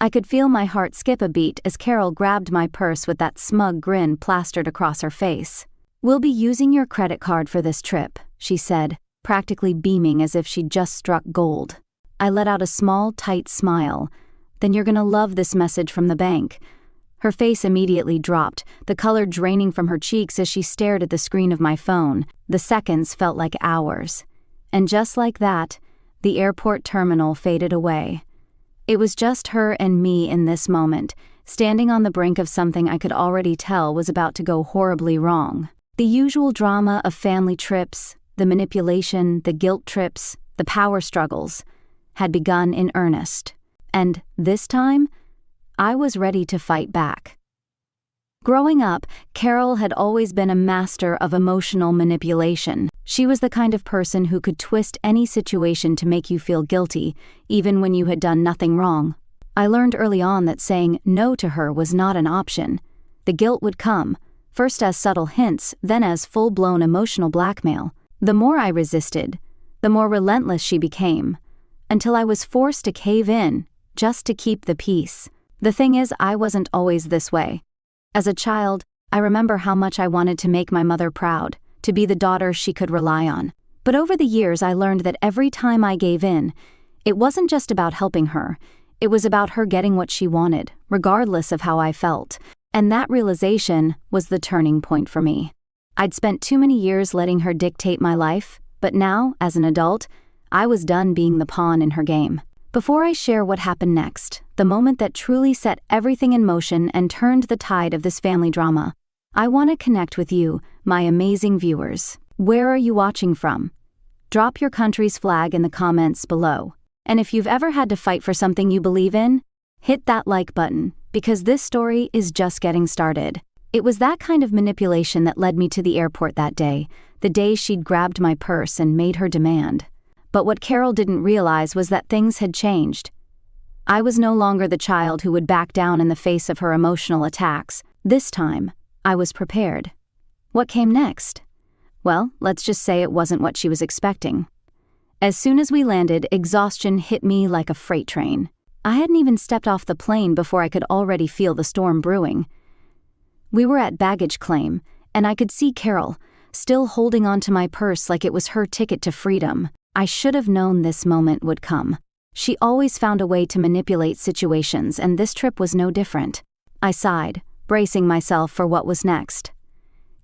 I could feel my heart skip a beat as Carol grabbed my purse with that smug grin plastered across her face. "We'll be using your credit card for this trip," she said, practically beaming as if she'd just struck gold. I let out a small, tight smile. "Then you're gonna love this message from the bank." Her face immediately dropped, the color draining from her cheeks as she stared at the screen of my phone. The seconds felt like hours. And just like that, the airport terminal faded away. It was just her and me in this moment, standing on the brink of something I could already tell was about to go horribly wrong. The usual drama of family trips, the manipulation, the guilt trips, the power struggles, had begun in earnest. And this time, I was ready to fight back. Growing up, Carol had always been a master of emotional manipulation. She was the kind of person who could twist any situation to make you feel guilty, even when you had done nothing wrong. I learned early on that saying no to her was not an option. The guilt would come, first as subtle hints, then as full-blown emotional blackmail. The more I resisted, the more relentless she became, until I was forced to cave in, just to keep the peace. The thing is, I wasn't always this way. As a child, I remember how much I wanted to make my mother proud, to be the daughter she could rely on. But over the years I learned that every time I gave in, it wasn't just about helping her, it was about her getting what she wanted, regardless of how I felt. And that realization was the turning point for me. I'd spent too many years letting her dictate my life, but now, as an adult, I was done being the pawn in her game. Before I share what happened next, the moment that truly set everything in motion and turned the tide of this family drama, I want to connect with you, my amazing viewers. Where are you watching from? Drop your country's flag in the comments below. And if you've ever had to fight for something you believe in, hit that like button, because this story is just getting started. It was that kind of manipulation that led me to the airport that day, the day she'd grabbed my purse and made her demand. But what Carol didn't realize was that things had changed. I was no longer the child who would back down in the face of her emotional attacks. This time, I was prepared. What came next? Well, let's just say it wasn't what she was expecting. As soon as we landed, exhaustion hit me like a freight train. I hadn't even stepped off the plane before I could already feel the storm brewing. We were at baggage claim, and I could see Carol, still holding onto my purse like it was her ticket to freedom. I should have known this moment would come. She always found a way to manipulate situations, and this trip was no different. I sighed, bracing myself for what was next.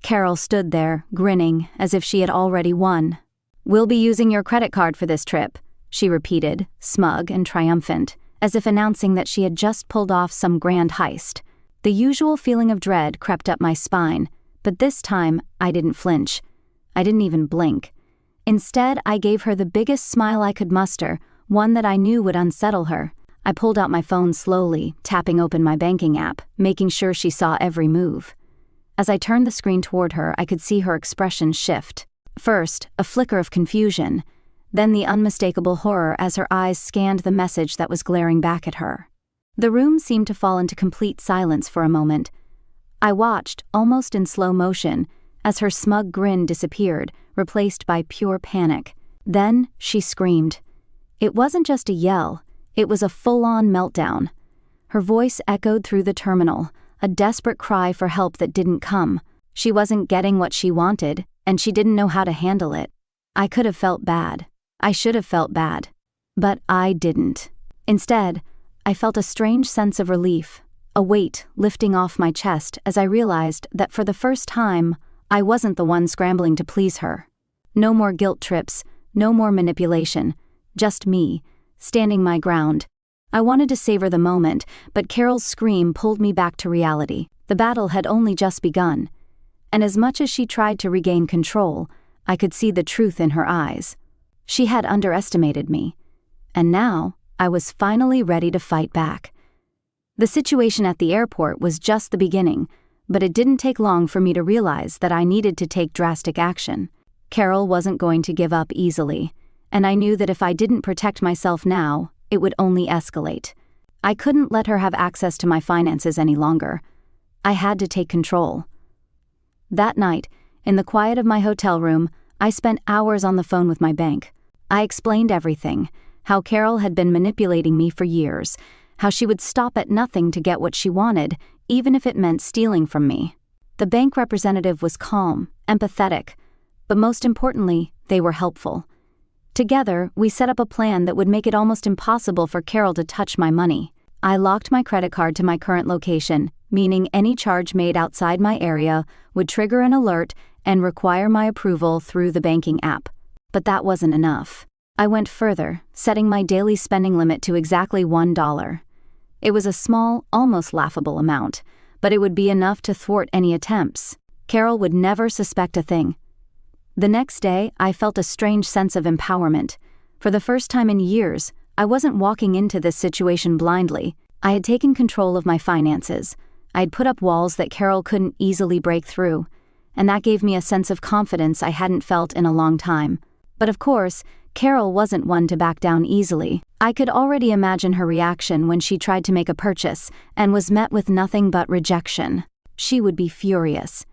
Carol stood there, grinning, as if she had already won. "We'll be using your credit card for this trip," she repeated, smug and triumphant, as if announcing that she had just pulled off some grand heist. The usual feeling of dread crept up my spine, but this time I didn't flinch. I didn't even blink. Instead, I gave her the biggest smile I could muster, one that I knew would unsettle her. I pulled out my phone slowly, tapping open my banking app, making sure she saw every move. As I turned the screen toward her, I could see her expression shift. First, a flicker of confusion, then the unmistakable horror as her eyes scanned the message that was glaring back at her. The room seemed to fall into complete silence for a moment. I watched, almost in slow motion, as her smug grin disappeared, replaced by pure panic. Then she screamed. It wasn't just a yell, it was a full-on meltdown. Her voice echoed through the terminal, a desperate cry for help that didn't come. She wasn't getting what she wanted, and she didn't know how to handle it. I could have felt bad. I should have felt bad. But I didn't. Instead, I felt a strange sense of relief, a weight lifting off my chest as I realized that for the first time, I wasn't the one scrambling to please her. No more guilt trips, no more manipulation, just me, standing my ground. I wanted to savor the moment, but Carol's scream pulled me back to reality. The battle had only just begun, and as much as she tried to regain control, I could see the truth in her eyes. She had underestimated me, and now I was finally ready to fight back. The situation at the airport was just the beginning, but it didn't take long for me to realize that I needed to take drastic action. Carol wasn't going to give up easily, and I knew that if I didn't protect myself now, it would only escalate. I couldn't let her have access to my finances any longer. I had to take control. That night, in the quiet of my hotel room, I spent hours on the phone with my bank. I explained everything, how Carol had been manipulating me for years, how she would stop at nothing to get what she wanted, even if it meant stealing from me. The bank representative was calm, empathetic, but most importantly, they were helpful. Together, we set up a plan that would make it almost impossible for Carol to touch my money. I locked my credit card to my current location, meaning any charge made outside my area would trigger an alert and require my approval through the banking app. But that wasn't enough. I went further, setting my daily spending limit to exactly $1. It was a small, almost laughable amount, but it would be enough to thwart any attempts. Carol would never suspect a thing. The next day, I felt a strange sense of empowerment. For the first time in years, I wasn't walking into this situation blindly. I had taken control of my finances. I had put up walls that Carol couldn't easily break through, and that gave me a sense of confidence I hadn't felt in a long time. But of course, Carol wasn't one to back down easily. I could already imagine her reaction when she tried to make a purchase and was met with nothing but rejection. She would be furious.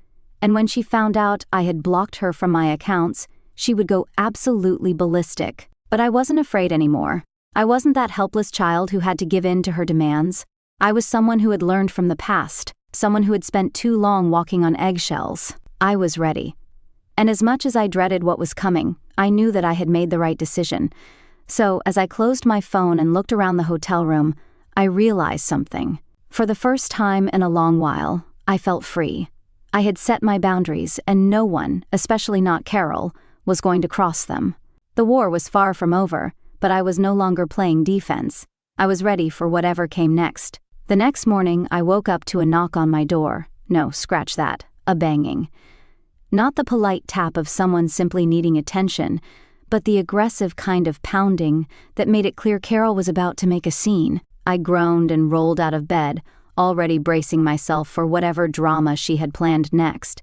And when she found out I had blocked her from my accounts, she would go absolutely ballistic. But I wasn't afraid anymore. I wasn't that helpless child who had to give in to her demands. I was someone who had learned from the past, someone who had spent too long walking on eggshells. I was ready. And as much as I dreaded what was coming, I knew that I had made the right decision. So, as I closed my phone and looked around the hotel room, I realized something. For the first time in a long while, I felt free. I had set my boundaries, and no one, especially not Carol, was going to cross them. The war was far from over, but I was no longer playing defense. I was ready for whatever came next. The next morning, I woke up to a knock on my door. No, scratch that. A banging. Not the polite tap of someone simply needing attention, but the aggressive kind of pounding that made it clear Carol was about to make a scene. I groaned and rolled out of bed, already bracing myself for whatever drama she had planned next.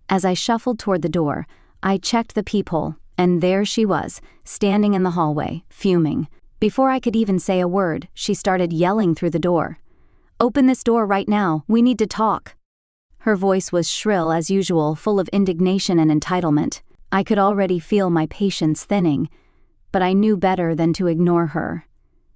As I shuffled toward the door, I checked the peephole, and there she was, standing in the hallway, fuming. Before I could even say a word, she started yelling through the door. "Open this door right now, we need to talk." Her voice was shrill as usual, full of indignation and entitlement. I could already feel my patience thinning, but I knew better than to ignore her.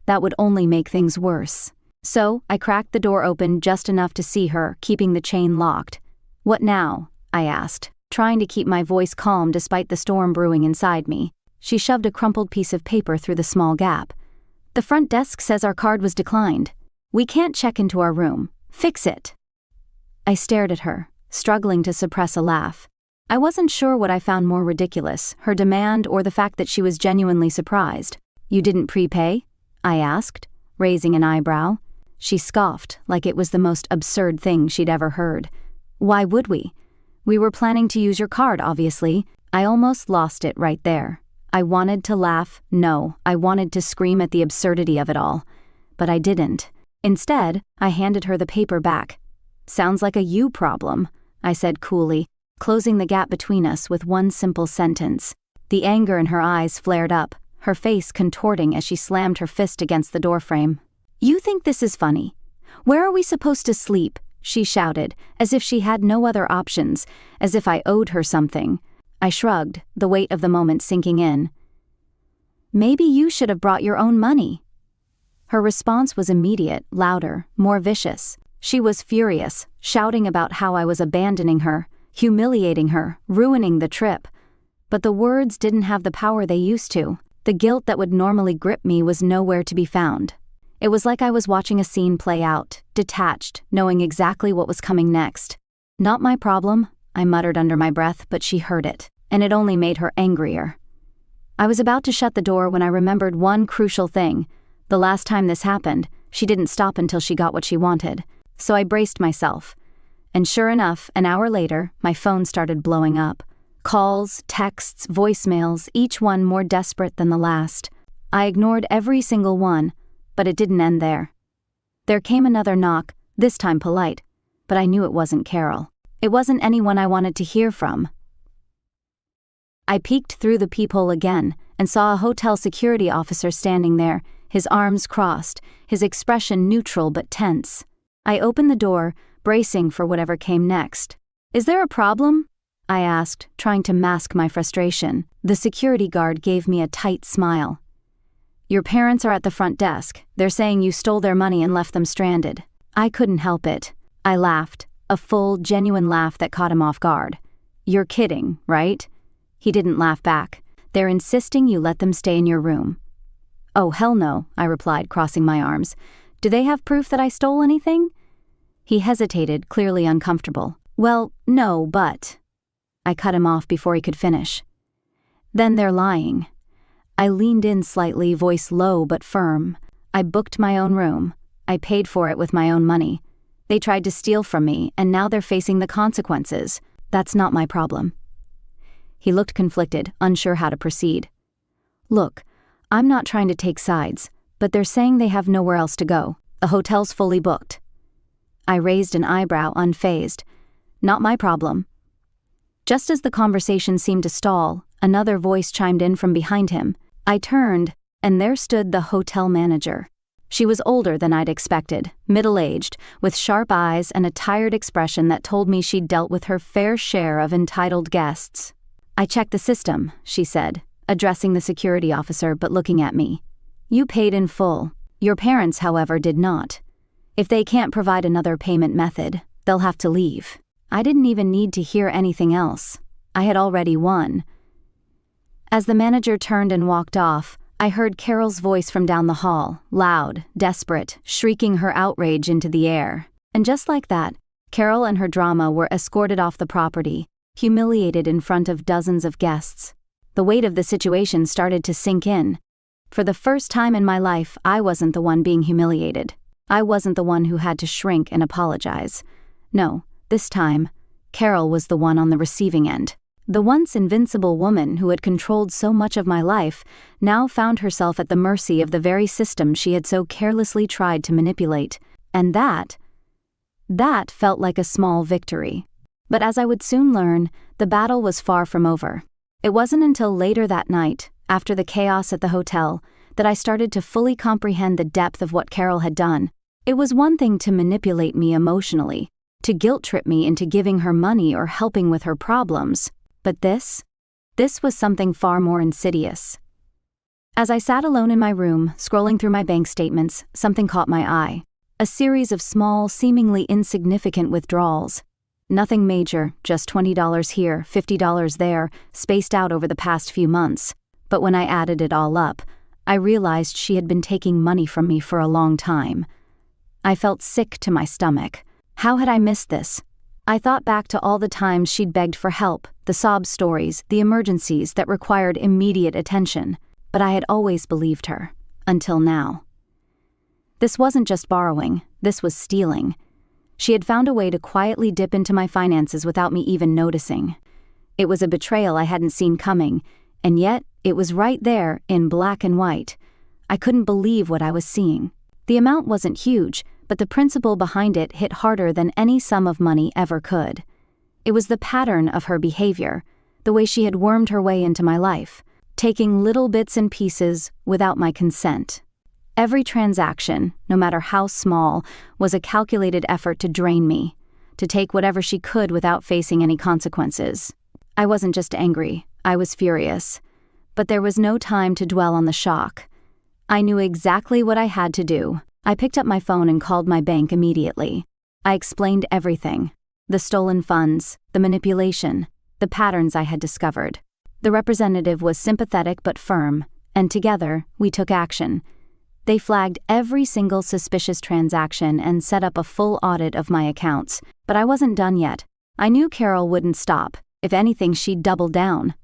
That would only make things worse. So, I cracked the door open just enough to see her, keeping the chain locked. "What now?" I asked, trying to keep my voice calm despite the storm brewing inside me. She shoved a crumpled piece of paper through the small gap. "The front desk says our card was declined. We can't check into our room. Fix it." I stared at her, struggling to suppress a laugh. I wasn't sure what I found more ridiculous, her demand or the fact that she was genuinely surprised. "You didn't prepay?" I asked, raising an eyebrow. She scoffed, like it was the most absurd thing she'd ever heard. "Why would we? We were planning to use your card, obviously." I almost lost it right there. I wanted to laugh. No, I wanted to scream at the absurdity of it all. But I didn't. Instead, I handed her the paper back. "Sounds like a you problem," I said coolly, closing the gap between us with one simple sentence. The anger in her eyes flared up, her face contorting as she slammed her fist against the doorframe. "You think this is funny? Where are we supposed to sleep?" she shouted, as if she had no other options, as if I owed her something. I shrugged, the weight of the moment sinking in. "Maybe you should have brought your own money." Her response was immediate, louder, more vicious. She was furious, shouting about how I was abandoning her, humiliating her, ruining the trip. But the words didn't have the power they used to. The guilt that would normally grip me was nowhere to be found. It was like I was watching a scene play out, detached, knowing exactly what was coming next. "Not my problem," I muttered under my breath, but she heard it, and it only made her angrier. I was about to shut the door when I remembered one crucial thing. The last time this happened, she didn't stop until she got what she wanted. So I braced myself. And sure enough, an hour later, my phone started blowing up. Calls, texts, voicemails, each one more desperate than the last. I ignored every single one, but it didn't end there. There came another knock, this time polite, but I knew it wasn't Carol. It wasn't anyone I wanted to hear from. I peeked through the peephole again and saw a hotel security officer standing there, his arms crossed, his expression neutral but tense. I opened the door, bracing for whatever came next. "Is there a problem?" I asked, trying to mask my frustration. The security guard gave me a tight smile. Your parents are at the front desk. They're saying you stole their money and left them stranded. I couldn't help it. I laughed, a full, genuine laugh that caught him off guard. You're kidding, right? He didn't laugh back. They're insisting you let them stay in your room. Oh, hell no, I replied, crossing my arms. Do they have proof that I stole anything? He hesitated, clearly uncomfortable. Well, no, but... I cut him off before he could finish. Then they're lying. I leaned in slightly, voice low but firm. I booked my own room. I paid for it with my own money. They tried to steal from me, and now they're facing the consequences. That's not my problem. He looked conflicted, unsure how to proceed. Look, I'm not trying to take sides, but they're saying they have nowhere else to go. The hotel's fully booked. I raised an eyebrow, unfazed. Not my problem. Just as the conversation seemed to stall, another voice chimed in from behind him. I turned, and there stood the hotel manager. She was older than I'd expected, middle-aged, with sharp eyes and a tired expression that told me she'd dealt with her fair share of entitled guests. I checked the system, she said, addressing the security officer but looking at me. You paid in full. Your parents, however, did not. If they can't provide another payment method, they'll have to leave. I didn't even need to hear anything else. I had already won. As the manager turned and walked off, I heard Carol's voice from down the hall, loud, desperate, shrieking her outrage into the air. And just like that, Carol and her drama were escorted off the property, humiliated in front of dozens of guests. The weight of the situation started to sink in. For the first time in my life, I wasn't the one being humiliated. I wasn't the one who had to shrink and apologize. No, this time, Carol was the one on the receiving end. The once invincible woman who had controlled so much of my life now found herself at the mercy of the very system she had so carelessly tried to manipulate. And that felt like a small victory. But as I would soon learn, the battle was far from over. It wasn't until later that night, after the chaos at the hotel, that I started to fully comprehend the depth of what Carol had done. It was one thing to manipulate me emotionally, to guilt-trip me into giving her money or helping with her problems. But this was something far more insidious. As I sat alone in my room, scrolling through my bank statements, something caught my eye. A series of small, seemingly insignificant withdrawals. Nothing major, just $20 here, $50 there, spaced out over the past few months. But when I added it all up, I realized she had been taking money from me for a long time. I felt sick to my stomach. How had I missed this? I thought back to all the times she'd begged for help, the sob stories, the emergencies that required immediate attention. But I had always believed her. Until now. This wasn't just borrowing, this was stealing. She had found a way to quietly dip into my finances without me even noticing. It was a betrayal I hadn't seen coming, and yet it was right there in black and white. I couldn't believe what I was seeing. The amount wasn't huge, but the principle behind it hit harder than any sum of money ever could. It was the pattern of her behavior, the way she had wormed her way into my life, taking little bits and pieces without my consent. Every transaction, no matter how small, was a calculated effort to drain me, to take whatever she could without facing any consequences. I wasn't just angry, I was furious. But there was no time to dwell on the shock. I knew exactly what I had to do. I picked up my phone and called my bank immediately. I explained everything. The stolen funds, the manipulation, the patterns I had discovered. The representative was sympathetic but firm, and together, we took action. They flagged every single suspicious transaction and set up a full audit of my accounts. But I wasn't done yet. I knew Carol wouldn't stop. If anything, she'd double down.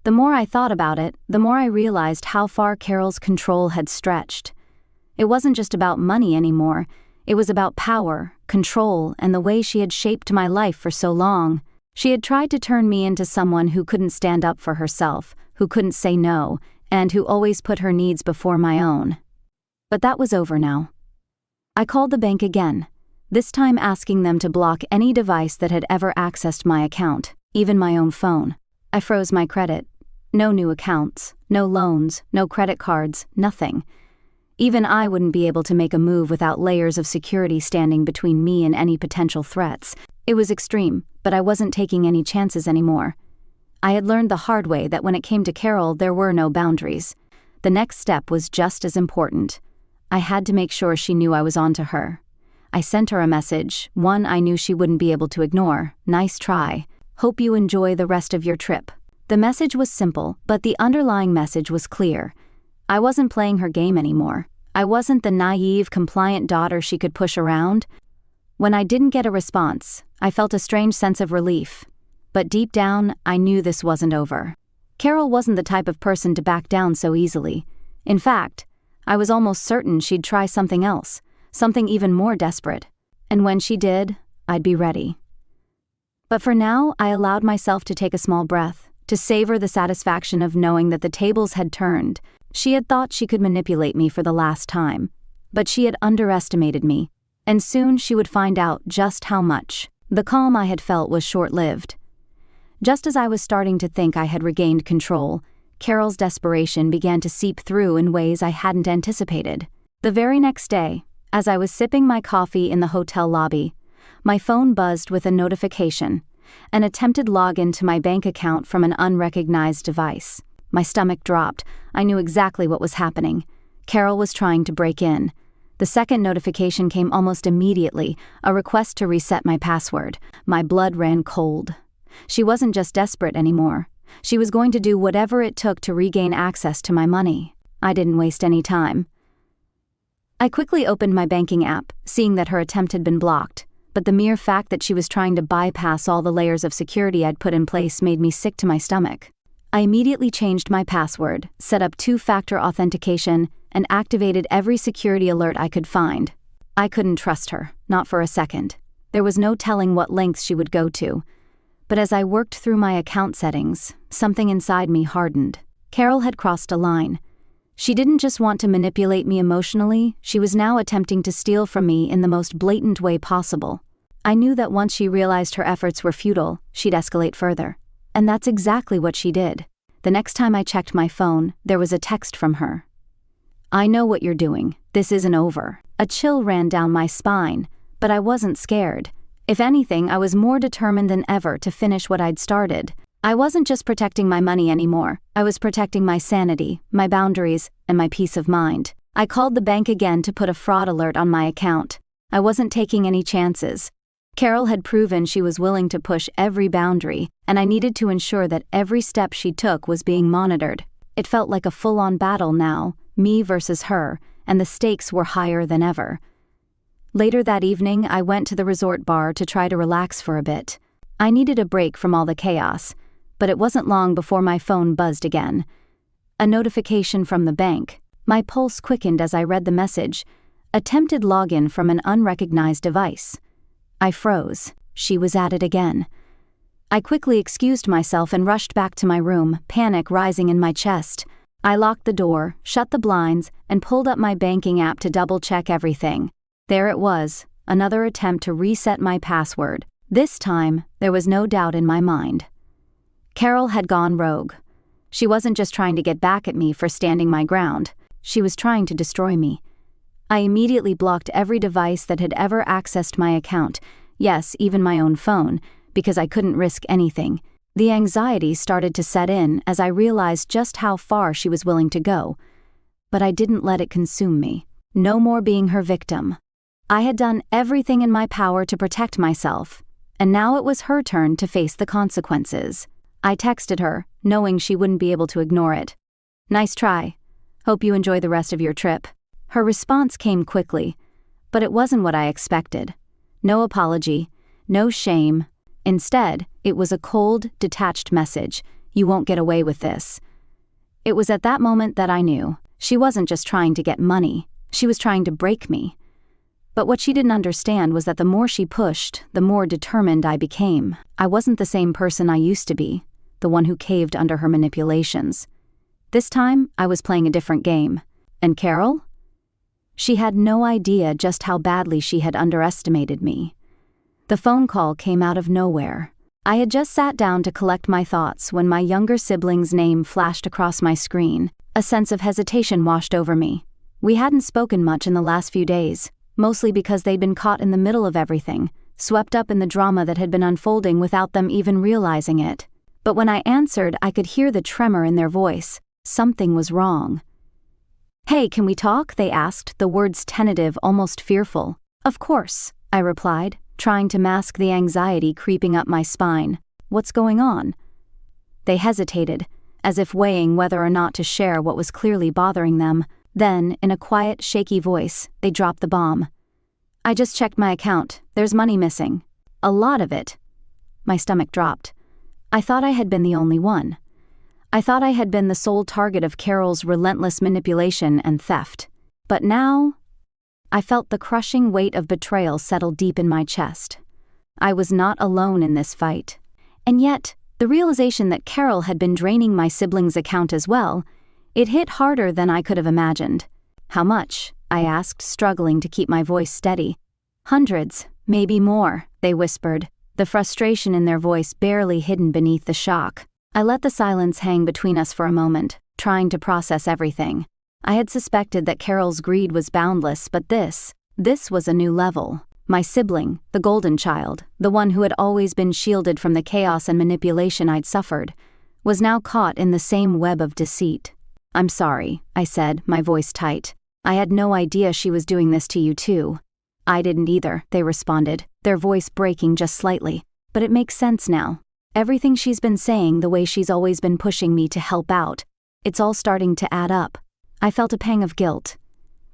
The more I thought about it, the more I realized how far Carol's control had stretched. It wasn't just about money anymore. It was about power, control, and the way she had shaped my life for so long. She had tried to turn me into someone who couldn't stand up for herself, who couldn't say no, and who always put her needs before my own. But that was over now. I called the bank again, this time asking them to block any device that had ever accessed my account, even my own phone. I froze my credit. No new accounts, no loans, no credit cards, nothing. Even I wouldn't be able to make a move without layers of security standing between me and any potential threats. It was extreme, but I wasn't taking any chances anymore. I had learned the hard way that when it came to Carol, there were no boundaries. The next step was just as important. I had to make sure she knew I was onto her. I sent her a message, one I knew she wouldn't be able to ignore. Nice try. Hope you enjoy the rest of your trip. The message was simple, but the underlying message was clear. I wasn't playing her game anymore. I wasn't the naive, compliant daughter she could push around. When I didn't get a response, I felt a strange sense of relief. But deep down, I knew this wasn't over. Carol wasn't the type of person to back down so easily. In fact, I was almost certain she'd try something else, something even more desperate. And when she did, I'd be ready. But for now, I allowed myself to take a small breath, to savor the satisfaction of knowing that the tables had turned. She had thought she could manipulate me for the last time, but she had underestimated me, and soon she would find out just how much. The calm I had felt was short-lived. Just as I was starting to think I had regained control, Carol's desperation began to seep through in ways I hadn't anticipated. The very next day, as I was sipping my coffee in the hotel lobby, my phone buzzed with a notification, an attempted login to my bank account from an unrecognized device. My stomach dropped. I knew exactly what was happening. Carol was trying to break in. The second notification came almost immediately, a request to reset my password. My blood ran cold. She wasn't just desperate anymore. She was going to do whatever it took to regain access to my money. I didn't waste any time. I quickly opened my banking app, seeing that her attempt had been blocked, but the mere fact that she was trying to bypass all the layers of security I'd put in place made me sick to my stomach. I immediately changed my password, set up two-factor authentication, and activated every security alert I could find. I couldn't trust her, not for a second. There was no telling what lengths she would go to. But as I worked through my account settings, something inside me hardened. Carol had crossed a line. She didn't just want to manipulate me emotionally, she was now attempting to steal from me in the most blatant way possible. I knew that once she realized her efforts were futile, she'd escalate further. And that's exactly what she did. The next time I checked my phone, there was a text from her. "I know what you're doing. This isn't over." A chill ran down my spine, but I wasn't scared. If anything, I was more determined than ever to finish what I'd started. I wasn't just protecting my money anymore. I was protecting my sanity, my boundaries, and my peace of mind. I called the bank again to put a fraud alert on my account. I wasn't taking any chances. Carol had proven she was willing to push every boundary, and I needed to ensure that every step she took was being monitored. It felt like a full-on battle now, me versus her, and the stakes were higher than ever. Later that evening, I went to the resort bar to try to relax for a bit. I needed a break from all the chaos, but it wasn't long before my phone buzzed again. A notification from the bank. My pulse quickened as I read the message. Attempted login from an unrecognized device. I froze. She was at it again. I quickly excused myself and rushed back to my room, panic rising in my chest. I locked the door, shut the blinds, and pulled up my banking app to double-check everything. There it was, another attempt to reset my password. This time, there was no doubt in my mind. Carol had gone rogue. She wasn't just trying to get back at me for standing my ground. She was trying to destroy me. I immediately blocked every device that had ever accessed my account, yes, even my own phone, because I couldn't risk anything. The anxiety started to set in as I realized just how far she was willing to go. But I didn't let it consume me. No more being her victim. I had done everything in my power to protect myself, and now it was her turn to face the consequences. I texted her, knowing she wouldn't be able to ignore it. "Nice try. Hope you enjoy the rest of your trip." Her response came quickly, but it wasn't what I expected. No apology, no shame. Instead, it was a cold, detached message. "You won't get away with this." It was at that moment that I knew. She wasn't just trying to get money. She was trying to break me. But what she didn't understand was that the more she pushed, the more determined I became. I wasn't the same person I used to be, the one who caved under her manipulations. This time, I was playing a different game. And Carol? She had no idea just how badly she had underestimated me. The phone call came out of nowhere. I had just sat down to collect my thoughts when my younger sibling's name flashed across my screen. A sense of hesitation washed over me. We hadn't spoken much in the last few days, mostly because they'd been caught in the middle of everything, swept up in the drama that had been unfolding without them even realizing it. But when I answered, I could hear the tremor in their voice. Something was wrong. "Hey, can we talk?" they asked, the words tentative, almost fearful. "Of course," I replied, trying to mask the anxiety creeping up my spine. "What's going on?" They hesitated, as if weighing whether or not to share what was clearly bothering them. Then, in a quiet, shaky voice, they dropped the bomb. "I just checked my account. There's money missing. A lot of it." My stomach dropped. I thought I had been the only one. I thought I had been the sole target of Carol's relentless manipulation and theft. But now, I felt the crushing weight of betrayal settle deep in my chest. I was not alone in this fight. And yet, the realization that Carol had been draining my sibling's account as well, it hit harder than I could have imagined. "How much?" I asked, struggling to keep my voice steady. "Hundreds, maybe more," they whispered, the frustration in their voice barely hidden beneath the shock. I let the silence hang between us for a moment, trying to process everything. I had suspected that Carol's greed was boundless, but this was a new level. My sibling, the golden child, the one who had always been shielded from the chaos and manipulation I'd suffered, was now caught in the same web of deceit. "I'm sorry," I said, my voice tight. "I had no idea she was doing this to you too." "I didn't either," they responded, their voice breaking just slightly. "But it makes sense now. Everything she's been saying, the way she's always been pushing me to help out, it's all starting to add up." I felt a pang of guilt.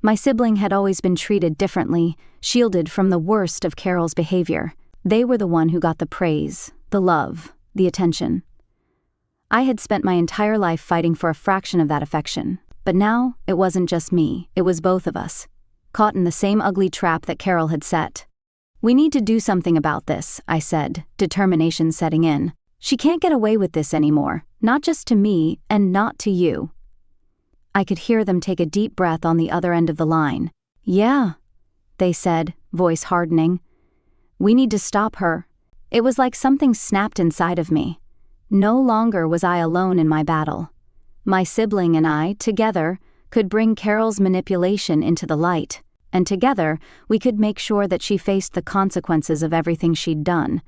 My sibling had always been treated differently, shielded from the worst of Carol's behavior. They were the one who got the praise, the love, the attention. I had spent my entire life fighting for a fraction of that affection. But now, it wasn't just me, it was both of us, caught in the same ugly trap that Carol had set. "We need to do something about this," I said, determination setting in. "She can't get away with this anymore, not just to me and not to you." I could hear them take a deep breath on the other end of the line. "Yeah," they said, voice hardening. "We need to stop her." It was like something snapped inside of me. No longer was I alone in my battle. My sibling and I, together, could bring Carol's manipulation into the light, and together we could make sure that she faced the consequences of everything she'd done.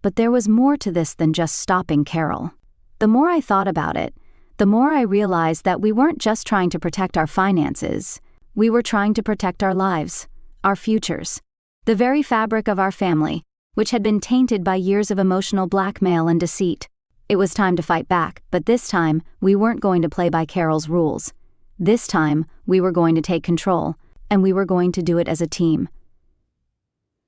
But there was more to this than just stopping Carol. The more I thought about it, the more I realized that we weren't just trying to protect our finances, we were trying to protect our lives, our futures, the very fabric of our family, which had been tainted by years of emotional blackmail and deceit. It was time to fight back, but this time, we weren't going to play by Carol's rules. This time, we were going to take control, and we were going to do it as a team.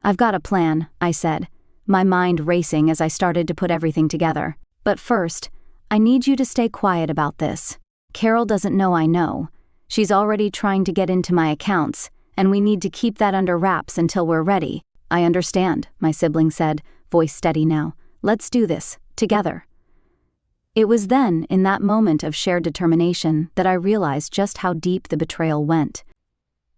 "I've got a plan," I said, my mind racing as I started to put everything together. "But first, I need you to stay quiet about this. Carol doesn't know I know. She's already trying to get into my accounts, and we need to keep that under wraps until we're ready." "I understand," my sibling said, voice steady now. "Let's do this, together." It was then, in that moment of shared determination, that I realized just how deep the betrayal went.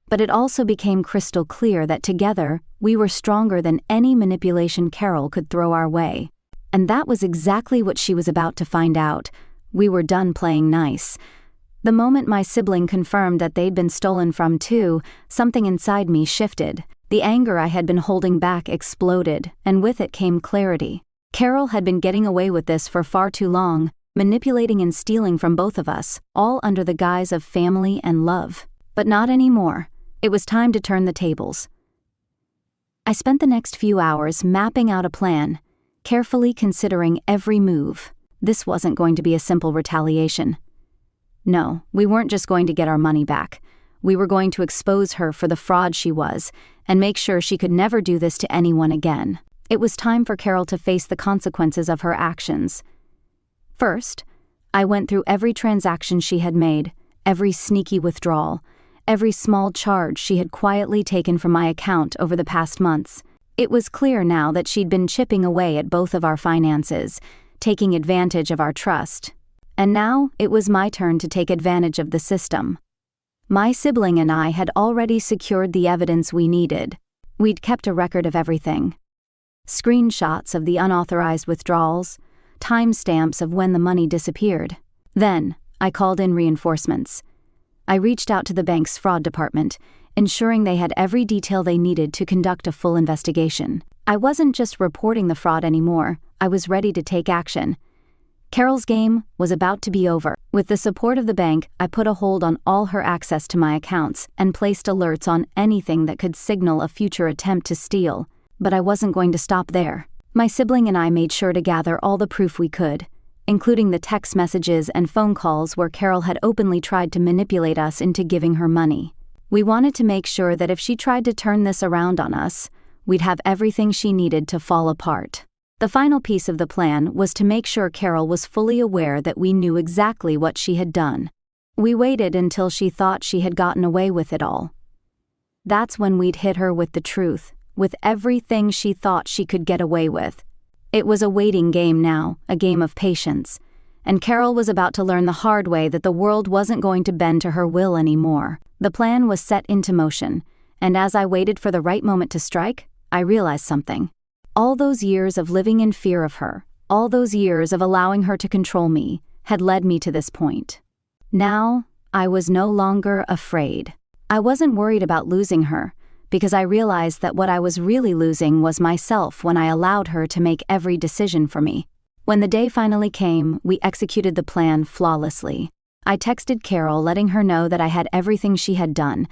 But it also became crystal clear that together, we were stronger than any manipulation Carol could throw our way. And that was exactly what she was about to find out. We were done playing nice. The moment my sibling confirmed that they'd been stolen from too, something inside me shifted. The anger I had been holding back exploded, and with it came clarity. Carol had been getting away with this for far too long, manipulating and stealing from both of us, all under the guise of family and love. But not anymore. It was time to turn the tables. I spent the next few hours mapping out a plan, carefully considering every move. This wasn't going to be a simple retaliation. No, we weren't just going to get our money back. We were going to expose her for the fraud she was, and make sure she could never do this to anyone again. It was time for Carol to face the consequences of her actions. First, I went through every transaction she had made, every sneaky withdrawal, every small charge she had quietly taken from my account over the past months. It was clear now that she'd been chipping away at both of our finances, taking advantage of our trust. And now, it was my turn to take advantage of the system. My sibling and I had already secured the evidence we needed. We'd kept a record of everything. Screenshots of the unauthorized withdrawals, timestamps of when the money disappeared. Then, I called in reinforcements. I reached out to the bank's fraud department, ensuring they had every detail they needed to conduct a full investigation. I wasn't just reporting the fraud anymore, I was ready to take action. Carol's game was about to be over. With the support of the bank, I put a hold on all her access to my accounts and placed alerts on anything that could signal a future attempt to steal. But I wasn't going to stop there. My sibling and I made sure to gather all the proof we could, including the text messages and phone calls where Carol had openly tried to manipulate us into giving her money. We wanted to make sure that if she tried to turn this around on us, we'd have everything she needed to fall apart. The final piece of the plan was to make sure Carol was fully aware that we knew exactly what she had done. We waited until she thought she had gotten away with it all. That's when we'd hit her with the truth, with everything she thought she could get away with. It was a waiting game now, a game of patience, and Carol was about to learn the hard way that the world wasn't going to bend to her will anymore. The plan was set into motion, and as I waited for the right moment to strike, I realized something. All those years of living in fear of her, all those years of allowing her to control me, had led me to this point. Now, I was no longer afraid. I wasn't worried about losing her, because I realized that what I was really losing was myself when I allowed her to make every decision for me. When the day finally came, we executed the plan flawlessly. I texted Carol letting her know that I had everything she had done,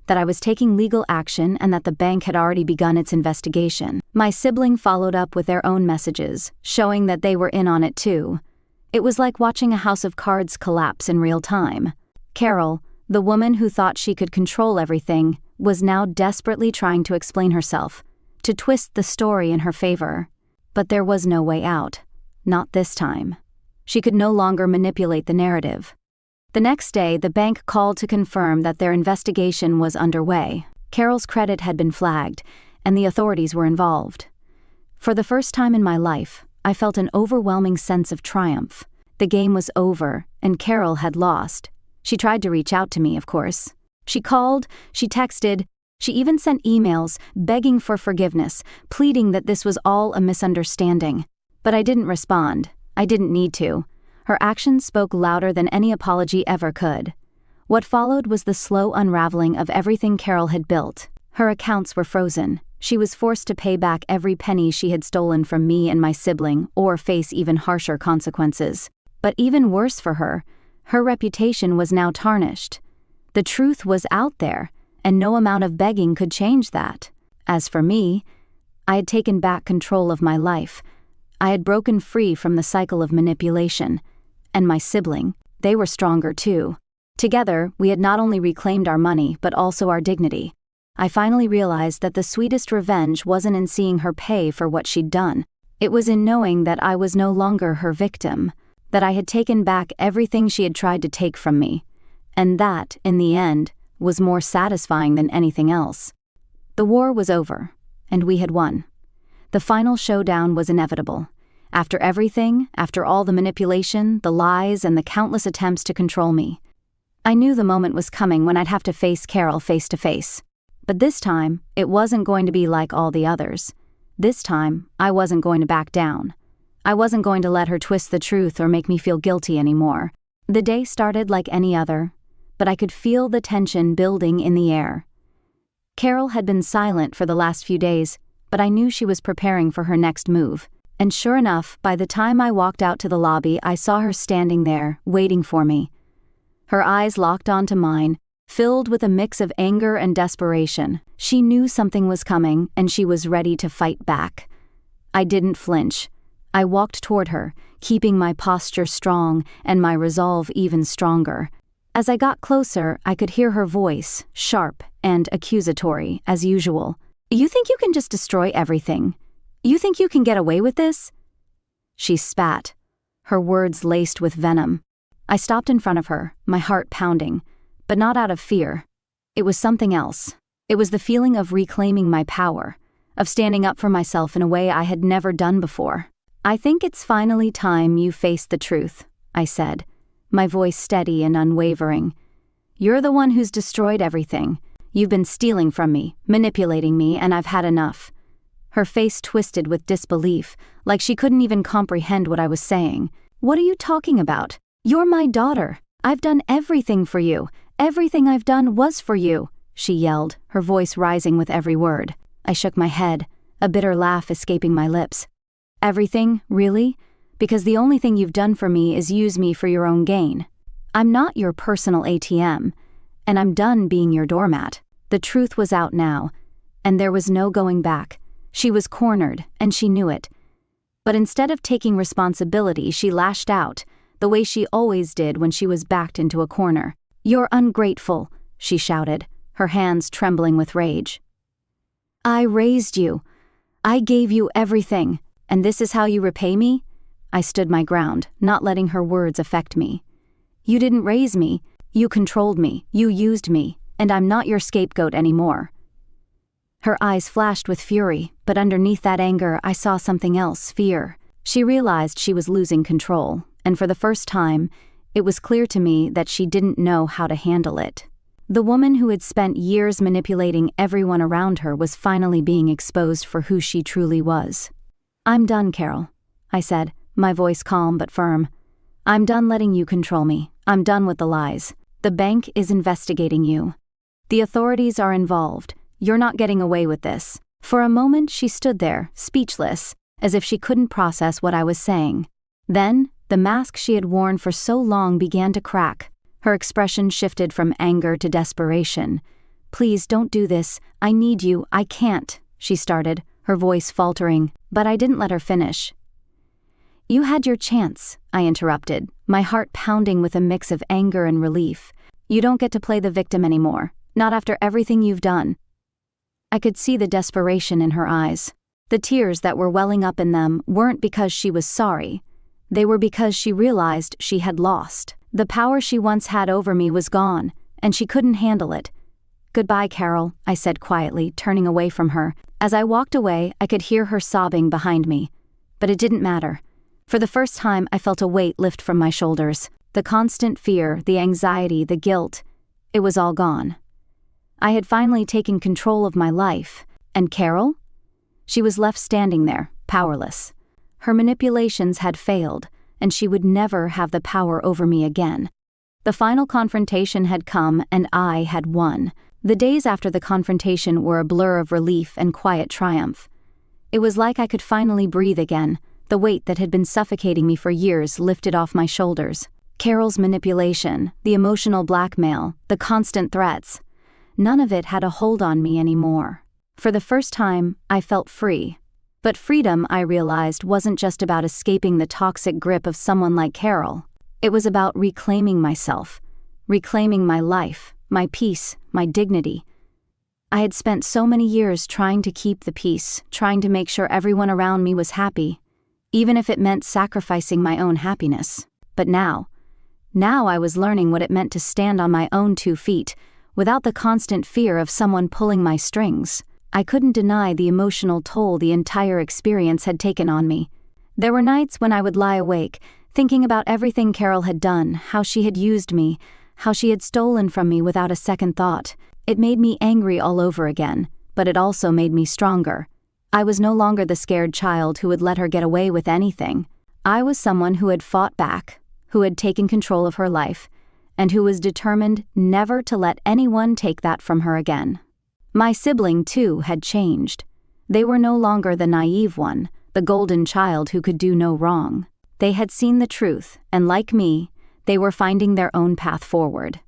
that I was taking legal action and that the bank had already begun its investigation. My sibling followed up with their own messages, showing that they were in on it too. It was like watching a house of cards collapse in real time. Carol, the woman who thought she could control everything, was now desperately trying to explain herself, to twist the story in her favor. But there was no way out. Not this time. She could no longer manipulate the narrative. The next day, the bank called to confirm that their investigation was underway. Carol's credit had been flagged, and the authorities were involved. For the first time in my life, I felt an overwhelming sense of triumph. The game was over, and Carol had lost. She tried to reach out to me, of course. She called, she texted, she even sent emails begging for forgiveness, pleading that this was all a misunderstanding. But I didn't respond. I didn't need to. Her actions spoke louder than any apology ever could. What followed was the slow unraveling of everything Carol had built. Her accounts were frozen. She was forced to pay back every penny she had stolen from me and my sibling, or face even harsher consequences. But even worse for her, her reputation was now tarnished. The truth was out there, and no amount of begging could change that. As for me, I had taken back control of my life. I had broken free from the cycle of manipulation. And my sibling, they were stronger too. Together, we had not only reclaimed our money, but also our dignity. I finally realized that the sweetest revenge wasn't in seeing her pay for what she'd done. It was in knowing that I was no longer her victim, that I had taken back everything she had tried to take from me. And that, in the end, was more satisfying than anything else. The war was over, and we had won. The final showdown was inevitable. After everything, after all the manipulation, the lies, and the countless attempts to control me, I knew the moment was coming when I'd have to face Carol face to face. But this time, it wasn't going to be like all the others. This time, I wasn't going to back down. I wasn't going to let her twist the truth or make me feel guilty anymore. The day started like any other, but I could feel the tension building in the air. Carol had been silent for the last few days, but I knew she was preparing for her next move. And sure enough, by the time I walked out to the lobby, I saw her standing there, waiting for me. Her eyes locked onto mine, filled with a mix of anger and desperation. She knew something was coming, and she was ready to fight back. I didn't flinch. I walked toward her, keeping my posture strong and my resolve even stronger. As I got closer, I could hear her voice, sharp and accusatory, as usual. "You think you can just destroy everything? You think you can get away with this?" She spat, her words laced with venom. I stopped in front of her, my heart pounding, but not out of fear. It was something else. It was the feeling of reclaiming my power, of standing up for myself in a way I had never done before. "I think it's finally time you face the truth," I said, my voice steady and unwavering. "You're the one who's destroyed everything. You've been stealing from me, manipulating me, and I've had enough." Her face twisted with disbelief, like she couldn't even comprehend what I was saying. "What are you talking about? You're my daughter. I've done everything for you. Everything I've done was for you," she yelled, her voice rising with every word. I shook my head, a bitter laugh escaping my lips. "Everything, really? because the only thing you've done for me is use me for your own gain. I'm not your personal ATM, and I'm done being your doormat." The truth was out now, and there was no going back. She was cornered, and she knew it. But instead of taking responsibility, she lashed out, the way she always did when she was backed into a corner. "You're ungrateful," she shouted, her hands trembling with rage. "I raised you. I gave you everything, and this is how you repay me?" I stood my ground, not letting her words affect me. "You didn't raise me, you controlled me, you used me, and I'm not your scapegoat anymore." Her eyes flashed with fury, but underneath that anger I saw something else, fear. She realized she was losing control, and for the first time, it was clear to me that she didn't know how to handle it. The woman who had spent years manipulating everyone around her was finally being exposed for who she truly was. "I'm done, Carol," I said, my voice calm but firm. "I'm done letting you control me. I'm done with the lies. The bank is investigating you. The authorities are involved. You're not getting away with this." For a moment she stood there, speechless, as if she couldn't process what I was saying. Then, the mask she had worn for so long began to crack. Her expression shifted from anger to desperation. "Please don't do this. I need you. I can't," she started, her voice faltering, but I didn't let her finish. "You had your chance," I interrupted, my heart pounding with a mix of anger and relief. "You don't get to play the victim anymore, not after everything you've done." I could see the desperation in her eyes. The tears that were welling up in them weren't because she was sorry. They were because she realized she had lost. The power she once had over me was gone, and she couldn't handle it. "Goodbye, Carol," I said quietly, turning away from her. As I walked away, I could hear her sobbing behind me. But it didn't matter. For the first time, I felt a weight lift from my shoulders. The constant fear, the anxiety, the guilt, it was all gone. I had finally taken control of my life. And Carol? She was left standing there, powerless. Her manipulations had failed, and she would never have the power over me again. The final confrontation had come, and I had won. The days after the confrontation were a blur of relief and quiet triumph. It was like I could finally breathe again. The weight that had been suffocating me for years lifted off my shoulders. Carol's manipulation, the emotional blackmail, the constant threats, none of it had a hold on me anymore. For the first time, I felt free. But freedom, I realized, wasn't just about escaping the toxic grip of someone like Carol. It was about reclaiming myself, reclaiming my life, my peace, my dignity. I had spent so many years trying to keep the peace, trying to make sure everyone around me was happy, even if it meant sacrificing my own happiness. But now I was learning what it meant to stand on my own 2 feet, without the constant fear of someone pulling my strings. I couldn't deny the emotional toll the entire experience had taken on me. There were nights when I would lie awake, thinking about everything Carol had done, how she had used me, how she had stolen from me without a second thought. It made me angry all over again, but it also made me stronger. I was no longer the scared child who would let her get away with anything. I was someone who had fought back, who had taken control of her life, and who was determined never to let anyone take that from her again. My sibling, too, had changed. They were no longer the naive one, the golden child who could do no wrong. They had seen the truth, and like me, they were finding their own path forward.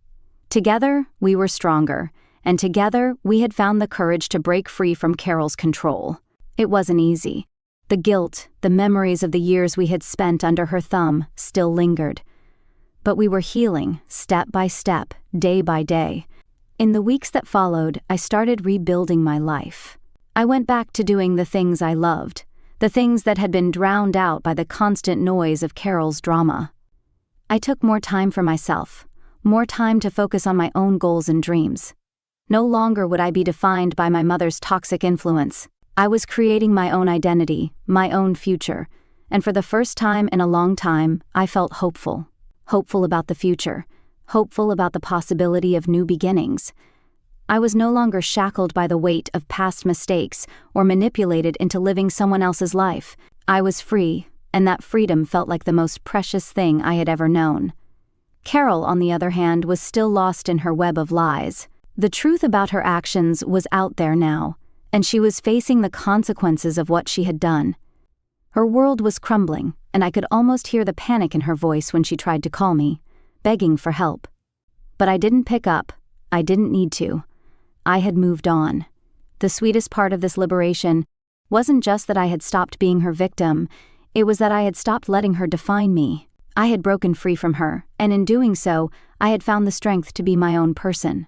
Together, we were stronger, and together, we had found the courage to break free from Carol's control. It wasn't easy. The guilt, the memories of the years we had spent under her thumb, still lingered. But we were healing, step by step, day by day. In the weeks that followed, I started rebuilding my life. I went back to doing the things I loved, the things that had been drowned out by the constant noise of Carol's drama. I took more time for myself, more time to focus on my own goals and dreams. No longer would I be defined by my mother's toxic influence. I was creating my own identity, my own future, and for the first time in a long time, I felt hopeful. Hopeful about the future, hopeful about the possibility of new beginnings. I was no longer shackled by the weight of past mistakes or manipulated into living someone else's life. I was free, and that freedom felt like the most precious thing I had ever known. Carol, on the other hand, was still lost in her web of lies. The truth about her actions was out there now, and she was facing the consequences of what she had done. Her world was crumbling, and I could almost hear the panic in her voice when she tried to call me, begging for help. But I didn't pick up. I didn't need to. I had moved on. The sweetest part of this liberation wasn't just that I had stopped being her victim, it was that I had stopped letting her define me. I had broken free from her, and in doing so, I had found the strength to be my own person.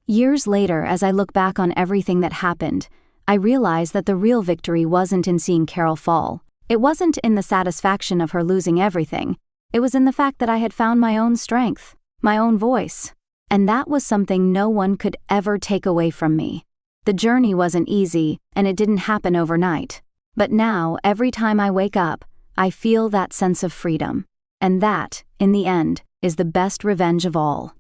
Years later, as I look back on everything that happened, I realized that the real victory wasn't in seeing Carol fall. It wasn't in the satisfaction of her losing everything. It was in the fact that I had found my own strength, my own voice. And that was something no one could ever take away from me. The journey wasn't easy, and it didn't happen overnight. But now, every time I wake up, I feel that sense of freedom. And that, in the end, is the best revenge of all.